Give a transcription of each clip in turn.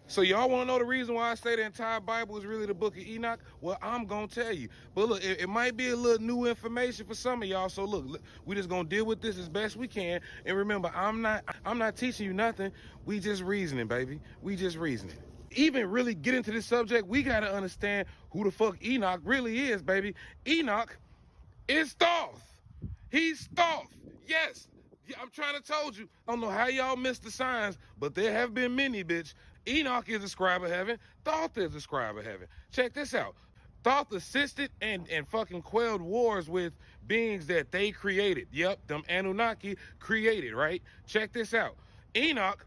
So y'all want to know the reason why I say the entire Bible is really the book of Enoch? Well, I'm going to tell you. But look, it might be a little new information for some of y'all. So look, we just going to deal with this as best we can. And remember, I'm not teaching you nothing. We just reasoning, baby. We just reasoning. Even really get into this subject, we got to understand who the fuck Enoch really is, baby. Enoch is Thoth. He's Thoth. Yes. Yeah, I'm trying to told you. I don't know how y'all missed the signs, but there have been many, bitch. Enoch is a scribe of heaven. Thoth is a scribe of heaven. Check this out. Thoth assisted and fucking quelled wars with beings that they created. Yep, them Anunnaki created, right? Check this out. Enoch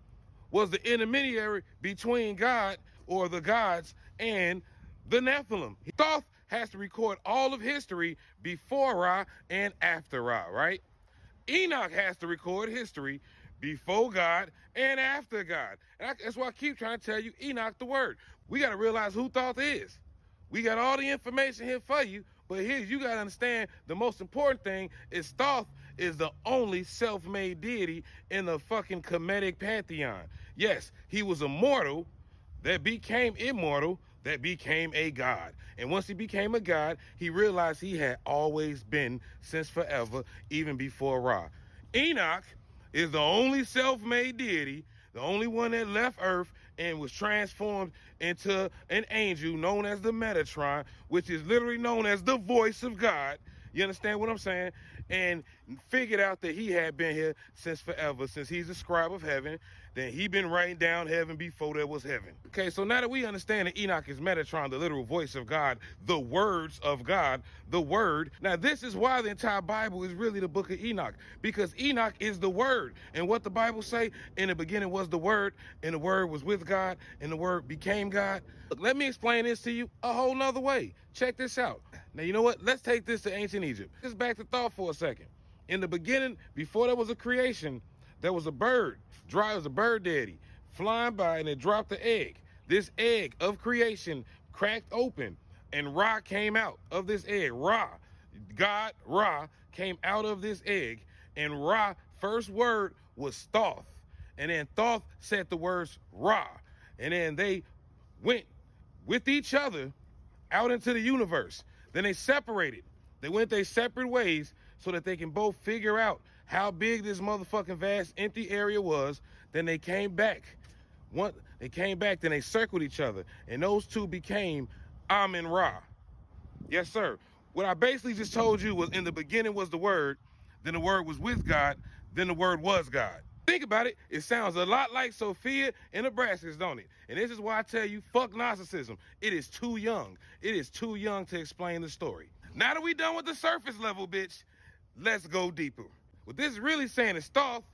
was the intermediary between God or the gods and the Nephilim. Thoth has to record all of history before Ra and after Ra, right? Enoch has to record history before God and after God. And that's why I keep trying to tell you, Enoch the word. We got to realize who Thoth is. We got all the information here for you, but here you got to understand the most important thing is Thoth is the only self-made deity in the fucking Kemetic pantheon. Yes, he was a mortal that became immortal, that became a god. And once he became a god, he realized he had always been since forever, even before Ra. Enoch is the only self-made deity, the only one that left Earth and was transformed into an angel known as the Metatron, which is literally known as the voice of God. You understand what I'm saying? And figured out that he had been here since forever, since he's a scribe of heaven, then he been writing down heaven before there was heaven. Okay, so now that we understand that Enoch is Metatron, the literal voice of God, the words of God, the word. Now this is why the entire Bible is really the book of Enoch, because Enoch is the word. And what the Bible say, in the beginning was the word, and the word was with God, and the word became God. Look, let me explain this to you a whole nother way. Check this out. Now, you know what? Let's take this to ancient Egypt. Just back to thought for a second. In the beginning, before there was a creation, there was a bird. It was a bird daddy flying by, and it dropped the egg. This egg of creation cracked open, and Ra came out of this egg. Ra, God, Ra, came out of this egg, and Ra, first word was Thoth. And then Thoth said the words Ra. And then they went with each other out into the universe. Then they separated. They went their separate ways so that they can both figure out how big this motherfucking vast empty area was. Then they came back. Then they circled each other. And those two became Amun Ra. Yes, sir. What I basically just told you was in the beginning was the word, then the word was with God, then the word was God. Think about it. It sounds a lot like Sophia and the Brassics, don't it? And this is why I tell you, fuck narcissism. It is too young. It is too young to explain the story. Now that we done with the surface level, bitch, let's go deeper. What this is really saying is Thoth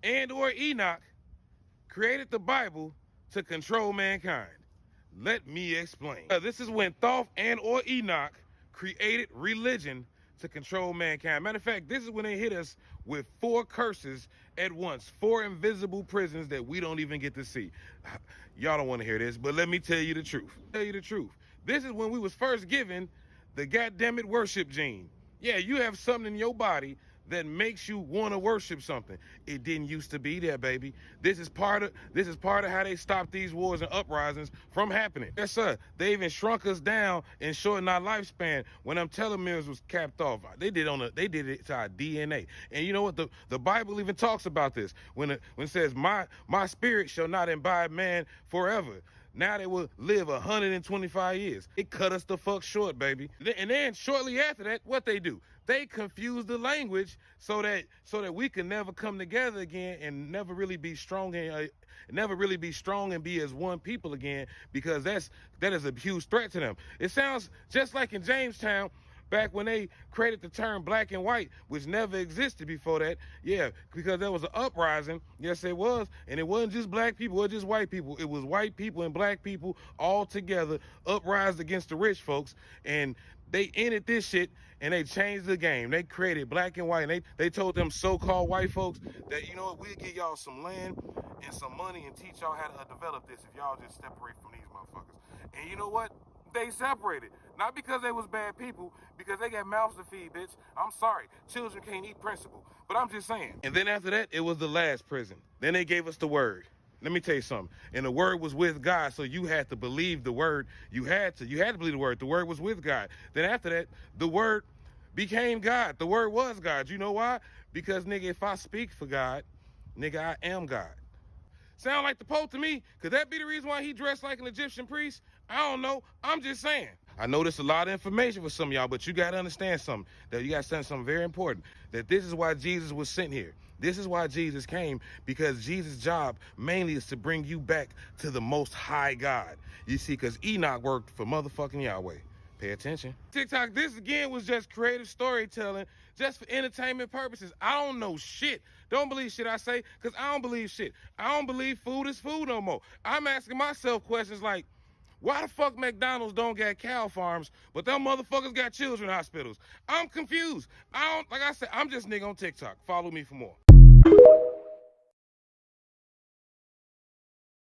and or Enoch created the Bible to control mankind. Let me explain. This is when Thoth and or Enoch created religion to control mankind. Matter of fact, this is when they hit us with 4 curses at once, 4 invisible prisons that we don't even get to see. Y'all don't want to hear this, but let me tell you the truth. This is when we was first given the goddammit worship gene. Yeah, you have something in your body that makes you want to worship something. It didn't used to be there, baby. This is part of how they stopped these wars and uprisings from happening. Yes, sir. They even shrunk us down and shortened our lifespan when them telomeres was capped off. They did it to our DNA. And you know what? The Bible even talks about this when it says, "My spirit shall not imbibe man forever." Now they will live 125 years. It cut us the fuck short, baby. And then shortly after that, what they do? They confuse the language so that we can never come together again and never really be strong and be as one people again, because that is a huge threat to them. It sounds just like in Jamestown, back when they created the term black and white, which never existed before that. Yeah, because there was an uprising. Yes, it was. And it wasn't just black people or just white people. It was white people and black people all together uprised against the rich folks. And they ended this shit and they changed the game. They created black and white. And they told them so-called white folks that, you know what, we'll give y'all some land and some money and teach y'all how to develop this if y'all just separate from these motherfuckers. And you know what? They separated. Not because they was bad people, because they got mouths to feed, bitch. I'm sorry. Children can't eat principle. But I'm just saying. And then after that, it was the last prison. Then they gave us the word. Let me tell you something. And the word was with God, so you had to believe the word. You had to believe the word. The word was with God. Then after that, the word became God. The word was God. You know why? Because, nigga, if I speak for God, nigga, I am God. Sound like the Pope to me? Could that be the reason why he dressed like an Egyptian priest? I don't know. I'm just saying. I know this is a lot of information for some of y'all, but you got to understand something. That you got to understand something very important. That this is why Jesus was sent here. This is why Jesus came, because Jesus' job mainly is to bring you back to the Most High God. You see, because Enoch worked for motherfucking Yahweh. Pay attention. TikTok, this again was just creative storytelling, just for entertainment purposes. I don't know shit. Don't believe shit I say, because I don't believe shit. I don't believe food is food no more. I'm asking myself questions like, why the fuck McDonald's don't got cow farms, but them motherfuckers got children's hospitals? I'm confused. Like I said, I'm just nigga on TikTok. Follow me for more.